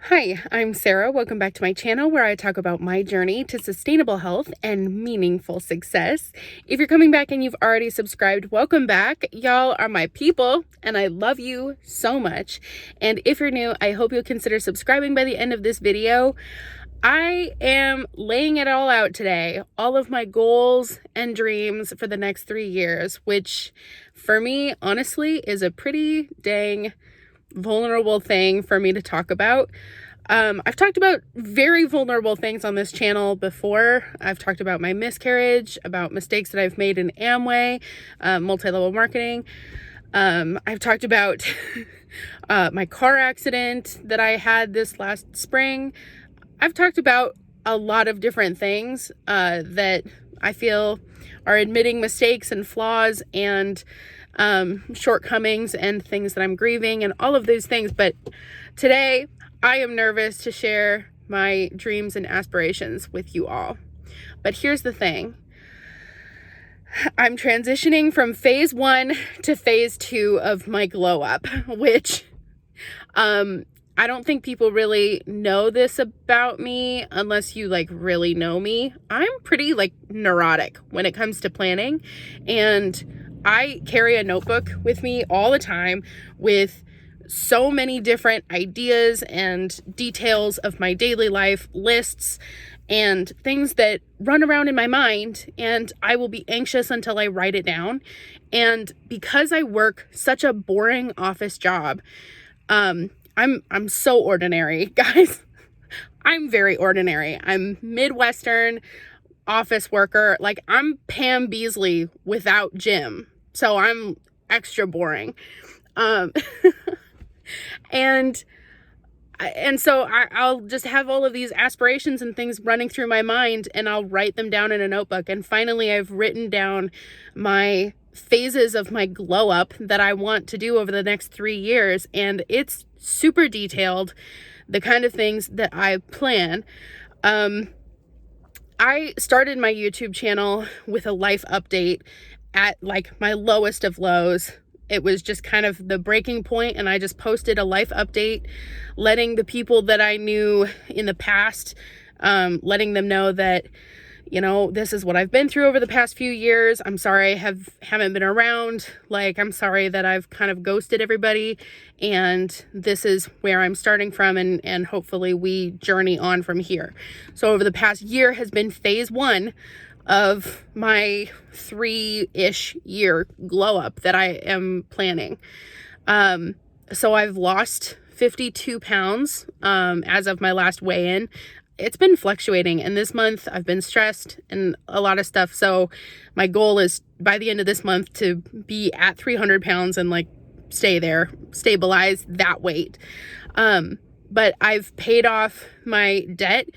Hi, I'm Sarah. Welcome back to my channel where I talk about my journey to sustainable health and meaningful success. If you're coming back and you've already subscribed, welcome back. Y'all are my people and I love you so much. And if you're new, I hope you'll consider subscribing by the end of this video. I am laying it all out today, all of my goals and dreams for the next 3 years, which for me, honestly, is a pretty dang vulnerable thing for me to talk about. I've talked about very vulnerable things on this channel before. I've talked about my miscarriage, about mistakes that I've made in Amway, multi-level marketing. I've talked about my car accident that I had this last spring. I've talked about a lot of different things that I feel are admitting mistakes and flaws and shortcomings and things that I'm grieving and all of those things. But today I am nervous to share my dreams and aspirations with you all. But here's the thing. I'm transitioning from phase 1 to phase 2 of my glow up, which I don't think people really know this about me unless you really know me. I'm pretty neurotic when it comes to planning, and I carry a notebook with me all the time with so many different ideas and details of my daily life, lists and things that run around in my mind, and I will be anxious until I write it down. And because I work such a boring office job, I'm so ordinary, guys. I'm very ordinary. I'm Midwestern office worker. I'm Pam Beasley without Jim. So I'm extra boring. And so I'll just have all of these aspirations and things running through my mind, and I'll write them down in a notebook. And finally, I've written down my phases of my glow up that I want to do over the next 3 years. And it's super detailed, the kind of things that I plan. I started my YouTube channel with a life update at my lowest of lows. It was just kind of the breaking point, and I just posted a life update, letting the people that I knew in the past, letting them know that, this is what I've been through over the past few years. I'm sorry I haven't been around. I'm sorry that I've kind of ghosted everybody, and this is where I'm starting from, and hopefully we journey on from here. So over the past year has been phase 1 of my 3-ish year glow up that I am planning. So I've lost 52 pounds as of my last weigh-in. It's been fluctuating, and this month I've been stressed and a lot of stuff. So my goal is by the end of this month to be at 300 pounds and stay there, stabilize that weight. But I've paid off my debt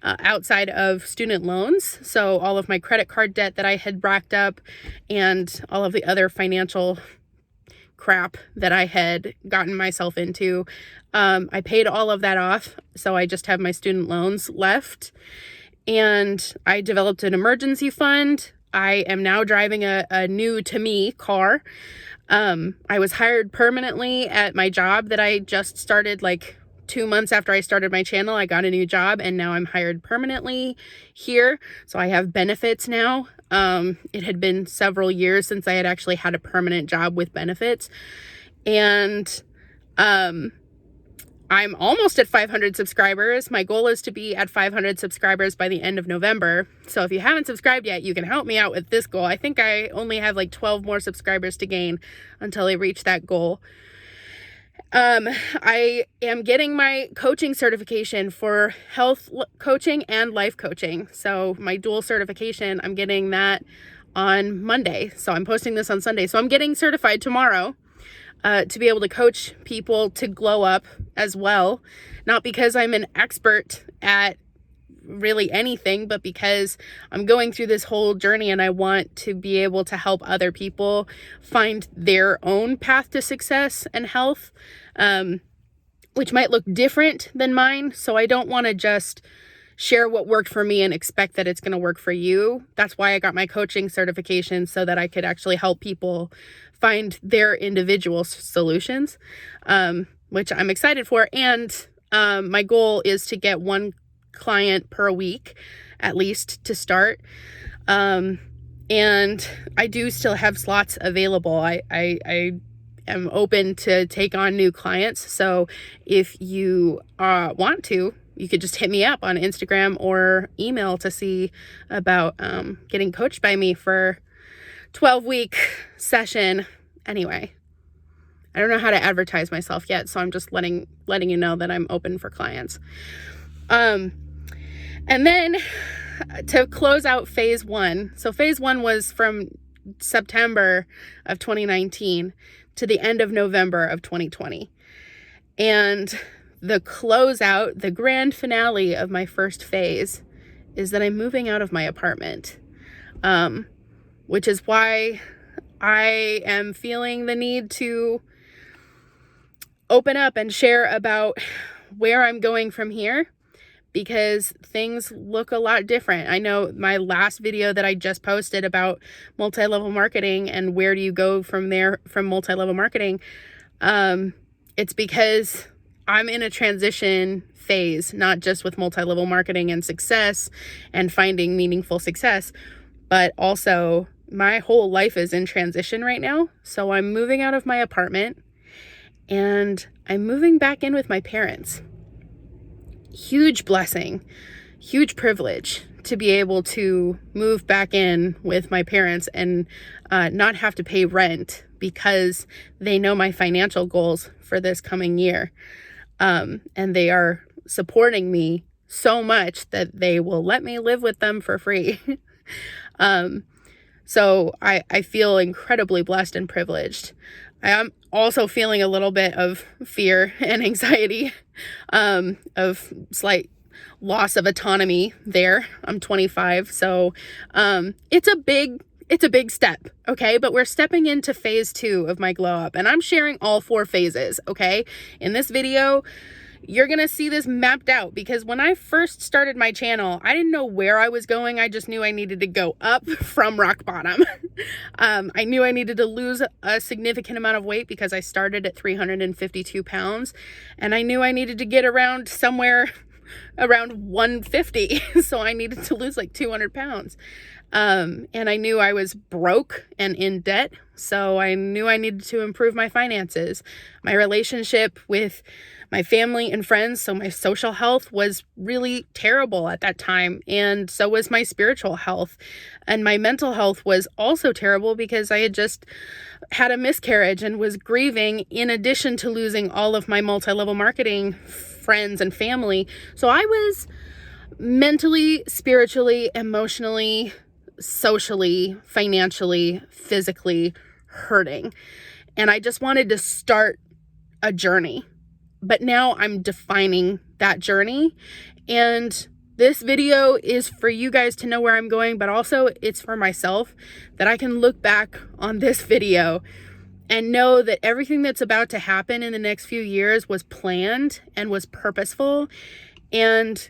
outside of student loans. So all of my credit card debt that I had racked up and all of the other financial crap that I had gotten myself into, I paid all of that off. So I just have my student loans left, and I developed an emergency fund. I am now driving a new to me car. I was hired permanently at my job that I just started 2 months after I started my channel. I got a new job, and now I'm hired permanently here. So I have benefits now. It had been several years since I had actually had a permanent job with benefits. And I'm almost at 500 subscribers. My goal is to be at 500 subscribers by the end of November. So if you haven't subscribed yet, you can help me out with this goal. I think I only have 12 more subscribers to gain until I reach that goal. I am getting my coaching certification for health coaching and life coaching. So my dual certification, I'm getting that on Monday. So I'm posting this on Sunday. So I'm getting certified tomorrow to be able to coach people to glow up as well. Not because I'm an expert at really anything, but because I'm going through this whole journey and I want to be able to help other people find their own path to success and health, which might look different than mine. So I don't want to just share what worked for me and expect that it's going to work for you. That's why I got my coaching certification, so that I could actually help people find their individual solutions, which I'm excited for. And My goal is to get one client per week, at least to start. And I do still have slots available. I am open to take on new clients. So if you want to, you could just hit me up on Instagram or email to see about getting coached by me for 12-week session. Anyway, I don't know how to advertise myself yet, so I'm just letting you know that I'm open for clients. And then to close out phase 1. So phase 1 was from September of 2019 to the end of November of 2020. And the closeout, the grand finale of my first phase is that I'm moving out of my apartment, which is why I am feeling the need to open up and share about where I'm going from here, because things look a lot different. I know my last video that I just posted about multi-level marketing and where do you go from there from multi-level marketing, it's because I'm in a transition phase, not just with multi-level marketing and success and finding meaningful success, but also my whole life is in transition right now. So I'm moving out of my apartment and I'm moving back in with my parents. Huge blessing, huge privilege to be able to move back in with my parents and not have to pay rent because they know my financial goals for this coming year. And they are supporting me so much that they will let me live with them for free. So I feel incredibly blessed and privileged. I am also feeling a little bit of fear and anxiety, of slight loss of autonomy there. I'm 25, so it's a big step, okay? But we're stepping into phase 2 of my glow up, and I'm sharing all 4 phases, okay? In this video, you're gonna see this mapped out, because when I first started my channel, I didn't know where I was going. I just knew I needed to go up from rock bottom. I knew I needed to lose a significant amount of weight because I started at 352 pounds, and I knew I needed to get around somewhere around 150. So I needed to lose like 200 pounds. And I knew I was broke and in debt. So I knew I needed to improve my finances, my relationship with my family and friends. So my social health was really terrible at that time. And so was my spiritual health. And my mental health was also terrible because I had just had a miscarriage and was grieving, in addition to losing all of my multi-level marketing friends and family. So I was mentally, spiritually, emotionally, socially, financially, physically hurting. And I just wanted to start a journey. But now I'm defining that journey. And this video is for you guys to know where I'm going, but also it's for myself, that I can look back on this video and know that everything that's about to happen in the next few years was planned and was purposeful. And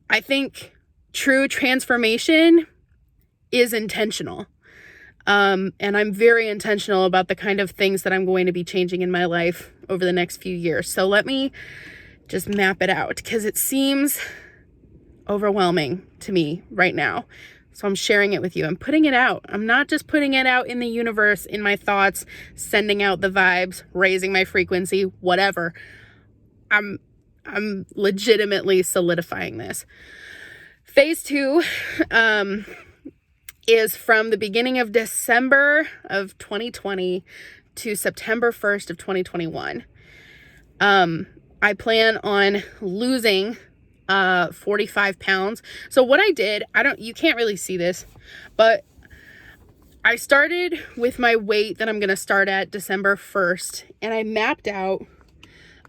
I think true transformation is intentional. And I'm very intentional about the kind of things that I'm going to be changing in my life over the next few years. So let me just map it out, because it seems overwhelming to me right now. So I'm sharing it with you. I'm putting it out. I'm not just putting it out in the universe, in my thoughts, sending out the vibes, raising my frequency, whatever. I'm legitimately solidifying this. Phase 2, is from the beginning of December of 2020 to September 1st of 2021. I plan on losing 45 pounds. So what I did, you can't really see this, but I started with my weight that I'm going to start at December 1st, and I mapped out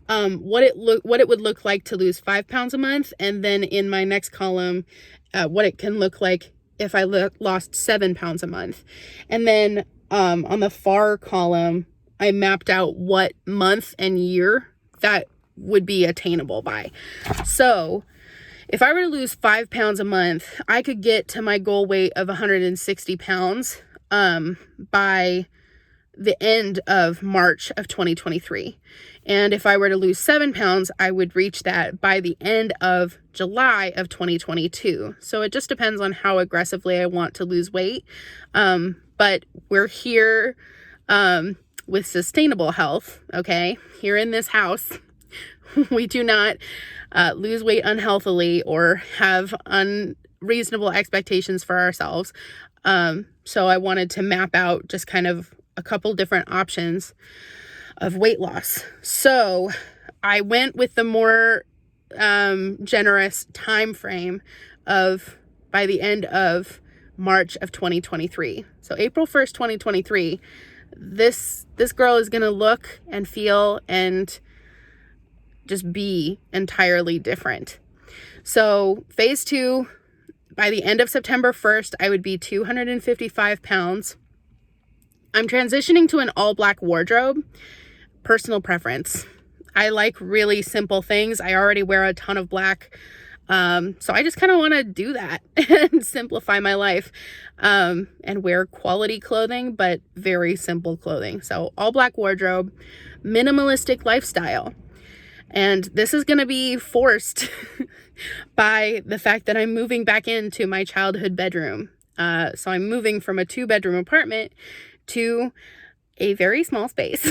what it would look like to lose 5 pounds a month, and then in my next column, what it can look like if I lost 7 pounds a month. And then on the far column, I mapped out what month and year that would be attainable by. So if I were to lose 5 pounds a month, I could get to my goal weight of 160 pounds by the end of March of 2023. And if I were to lose 7 pounds, I would reach that by the end of July of 2022. So it just depends on how aggressively I want to lose weight. But we're here with sustainable health, okay? Here in this house, we do not lose weight unhealthily or have unreasonable expectations for ourselves. So I wanted to map out just kind of a couple different options of weight loss. So I went with the more generous time frame of by the end of March of 2023. So April 1st, 2023, this girl is going to look and feel and just be entirely different. So phase 2, by the end of September 1st, I would be 255 pounds. I'm transitioning to an all black wardrobe. Personal preference. I like really simple things. I already wear a ton of black. So I just kind of want to do that and simplify my life, and wear quality clothing, but very simple clothing. So all black wardrobe, minimalistic lifestyle. And this is going to be forced by the fact that I'm moving back into my childhood bedroom. So I'm moving from a 2-bedroom apartment to a very small space.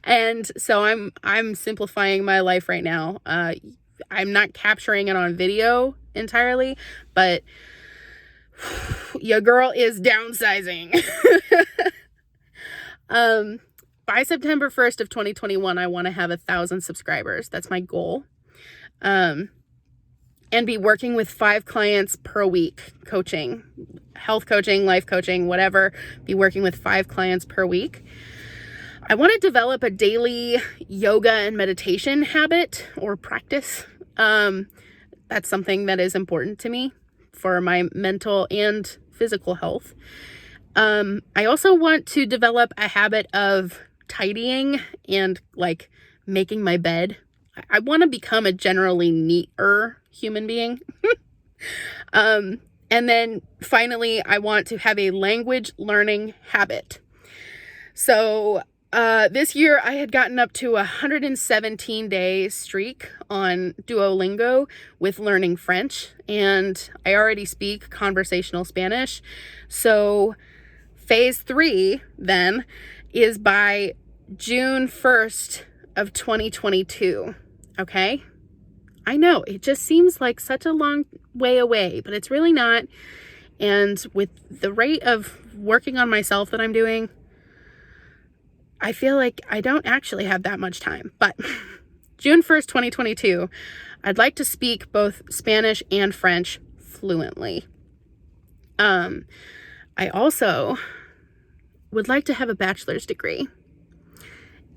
And so I'm simplifying my life right now. I'm not capturing it on video entirely, but your girl is downsizing. By September 1st of 2021, I want to have 1,000 subscribers. That's my goal. And be working with 5 clients per week, coaching, health coaching, life coaching, whatever. Be working with 5 clients per week. I want to develop a daily yoga and meditation habit or practice. That's something that is important to me for my mental and physical health. I also want to develop a habit of tidying and like making my bed. I want to become a generally neater human being. And then finally, I want to have a language learning habit. So this year I had gotten up to a 117-day streak on Duolingo with learning French, and I already speak conversational Spanish. So phase 3 then is by June 1st of 2022. Okay? I know it just seems like such a long way away, but it's really not. And with the rate of working on myself that I'm doing, I feel like I don't actually have that much time. But June 1st, 2022, I'd like to speak both Spanish and French fluently. I also would like to have a bachelor's degree.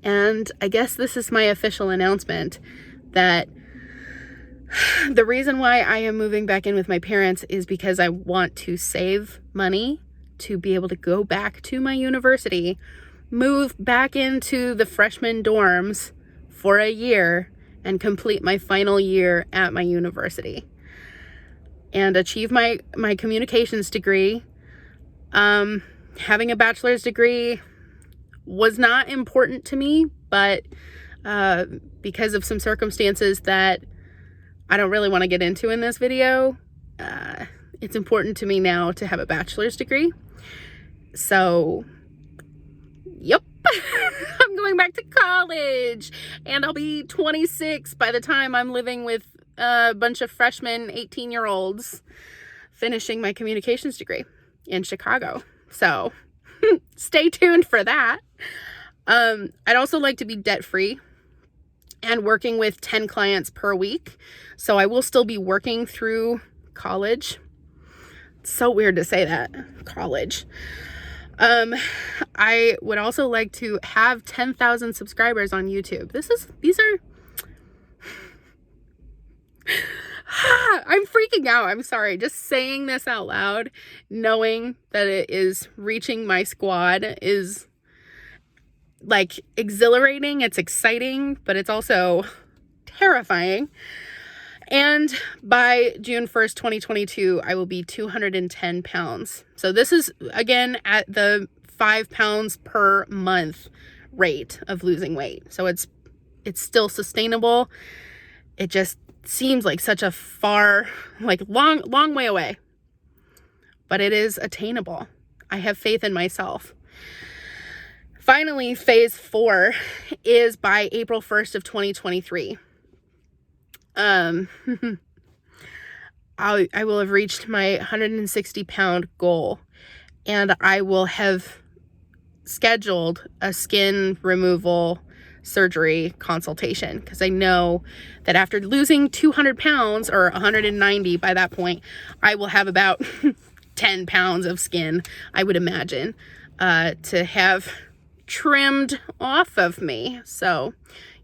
And I guess this is my official announcement that the reason why I am moving back in with my parents is because I want to save money to be able to go back to my university, move back into the freshman dorms for a year, and complete my final year at my university and achieve my communications degree. Having a bachelor's degree was not important to me, but because of some circumstances that I don't really want to get into in this video, it's important to me now to have a bachelor's degree. So, yep, I'm going back to college, and I'll be 26 by the time I'm living with a bunch of freshmen, 18-year-olds, finishing my communications degree in Chicago. So stay tuned for that. I'd also like to be debt-free and working with 10 clients per week. So I will still be working through college. It's so weird to say that, college. I would also like to have 10,000 subscribers on YouTube. These are I'm freaking out. I'm sorry. Just saying this out loud, knowing that it is reaching my squad is like exhilarating. It's exciting, but it's also terrifying. And by June 1st, 2022, I will be 210 pounds. So this is, again, at the 5 pounds per month rate of losing weight. So it's still sustainable. It just seems like such a far, like long way away, but it is attainable. I have faith in myself. Finally, phase 4 is by April 1st of 2023. I will have reached my 160 pound goal, and I will have scheduled a skin removal surgery consultation, because I know that after losing 200 pounds or 190 by that point, I will have about 10 pounds of skin, I would imagine, to have trimmed off of me. So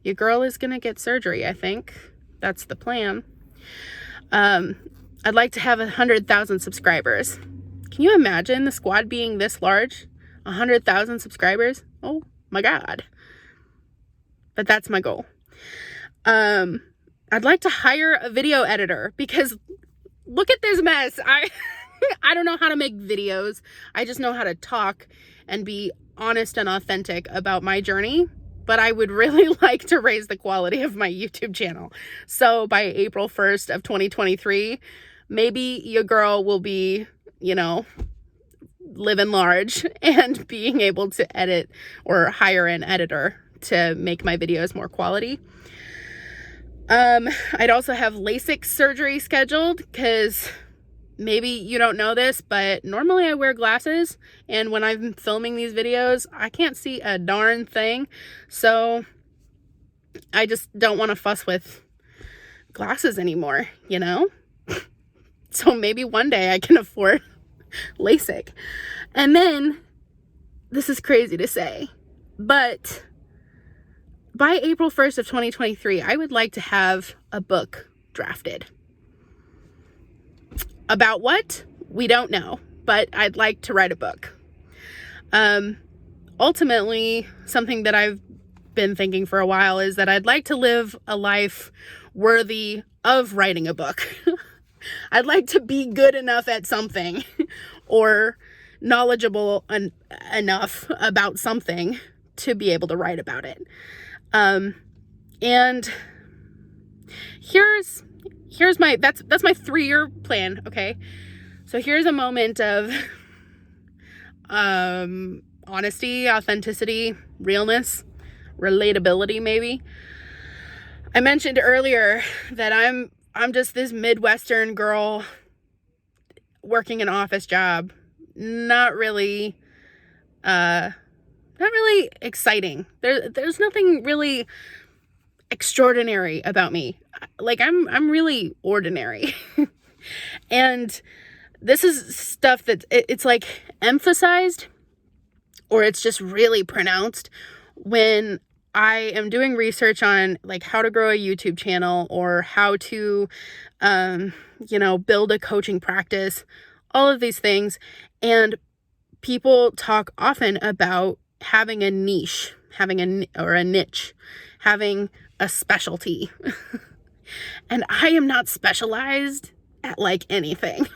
your girl is gonna get surgery. I think that's the plan. I'd like to have 100,000 subscribers. Can you imagine the squad being this large? 100,000 subscribers? Oh my God. But that's my goal. I'd like to hire a video editor, because look at this mess. I don't know how to make videos. I just know how to talk and be honest and authentic about my journey. But I would really like to raise the quality of my YouTube channel. So by April 1st of 2023, maybe your girl will be, living large and being able to edit or hire an editor to make my videos more quality. I'd also have LASIK surgery scheduled, because maybe you don't know this, but normally I wear glasses, and when I'm filming these videos, I can't see a darn thing. So I just don't want to fuss with glasses anymore, So maybe one day I can afford LASIK. And then, this is crazy to say, but by April 1st of 2023, I would like to have a book drafted. About what? We don't know, but I'd like to write a book. Ultimately, something that I've been thinking for a while is that I'd like to live a life worthy of writing a book. I'd like to be good enough at something, or knowledgeable enough about something to be able to write about it. And here's my, that's my 3-year plan. Okay. So here's a moment of, honesty, authenticity, realness, relatability, maybe. I mentioned earlier that I'm just this Midwestern girl working an office job. Not really exciting. There's nothing really extraordinary about me. Like, I'm really ordinary. And this is stuff that it's like emphasized, or it's just really pronounced when I am doing research on like how to grow a YouTube channel, or how to build a coaching practice, all of these things. And people talk often about having a niche, having a niche, having a specialty. And I am not specialized at like anything.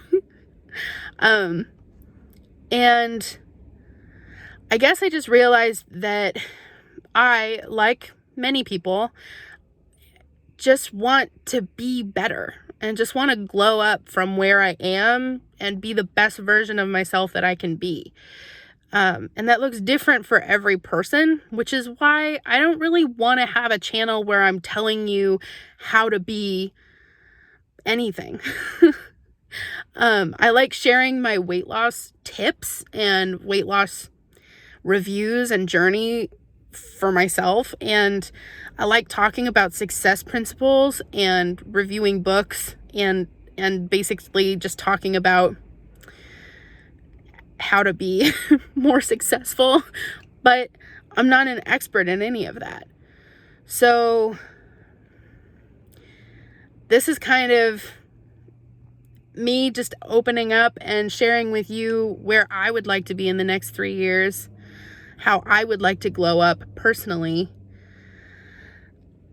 And I guess I just realized that I, like many people, just want to be better and just want to glow up from where I am and be the best version of myself that I can be. And that looks different for every person, which is why I don't really want to have a channel where I'm telling you how to be anything. I like sharing my weight loss tips and weight loss reviews and journey for myself. And I like talking about success principles and reviewing books and basically just talking about how to be more successful, but I'm not an expert in any of that. So this is kind of me just opening up and sharing with you where I would like to be in the next 3 years, how I would like to glow up personally.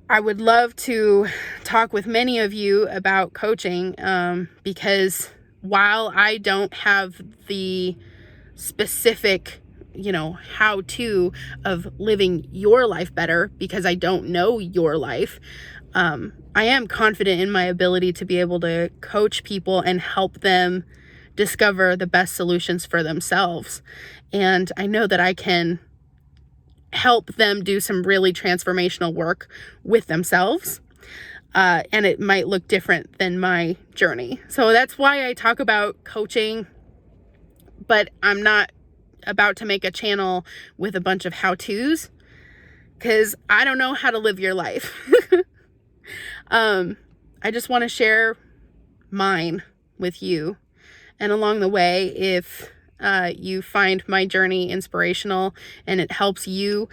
I would love to talk with many of you about coaching, because while I don't have the specific how to of living your life better, because I don't know your life. I am confident in my ability to be able to coach people and help them discover the best solutions for themselves. And I know that I can help them do some really transformational work with themselves. And it might look different than my journey. So that's why I talk about coaching, but I'm not about to make a channel with a bunch of how-tos, because I don't know how to live your life. I just want to share mine with you. And along the way, if you find my journey inspirational and it helps you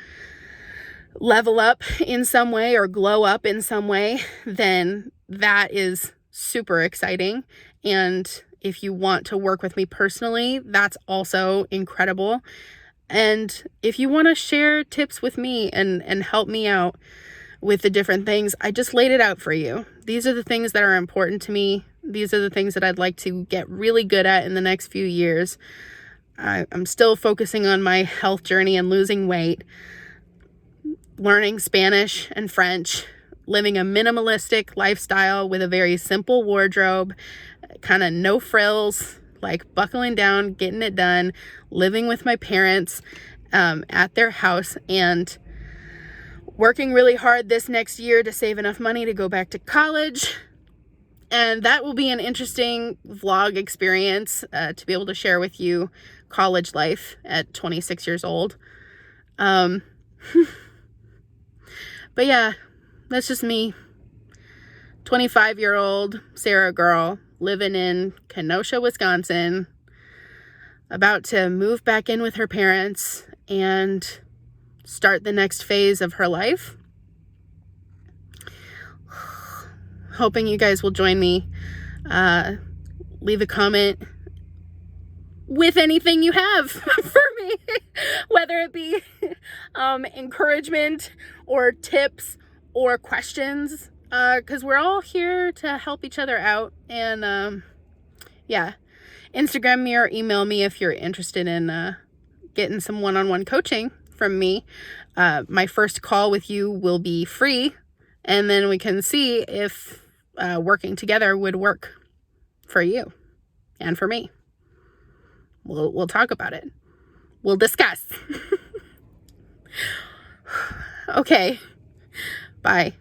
level up in some way or glow up in some way, then that is super exciting. And if you want to work with me personally, that's also incredible. And if you want to share tips with me and help me out with the different things, I just laid it out for you. These are the things that are important to me. These are the things that I'd like to get really good at in the next few years. I'm still focusing on my health journey and losing weight, learning Spanish and French, living a minimalistic lifestyle with a very simple wardrobe, kind of no frills, like buckling down, getting it done, living with my parents at their house, and working really hard this next year to save enough money to go back to college. And that will be an interesting vlog experience to be able to share with you college life at 26 years old. But yeah, that's just me. 25-year-old Sarah girl living in Kenosha, Wisconsin, about to move back in with her parents and start the next phase of her life. Hoping you guys will join me. Leave a comment with anything you have for me, whether it be encouragement or tips or questions, because we're all here to help each other out. And yeah, Instagram me or email me if you're interested in getting some one-on-one coaching from me. My first call with you will be free, and then we can see if working together would work for you and for me. We'll talk about it. We'll discuss. Okay. Bye.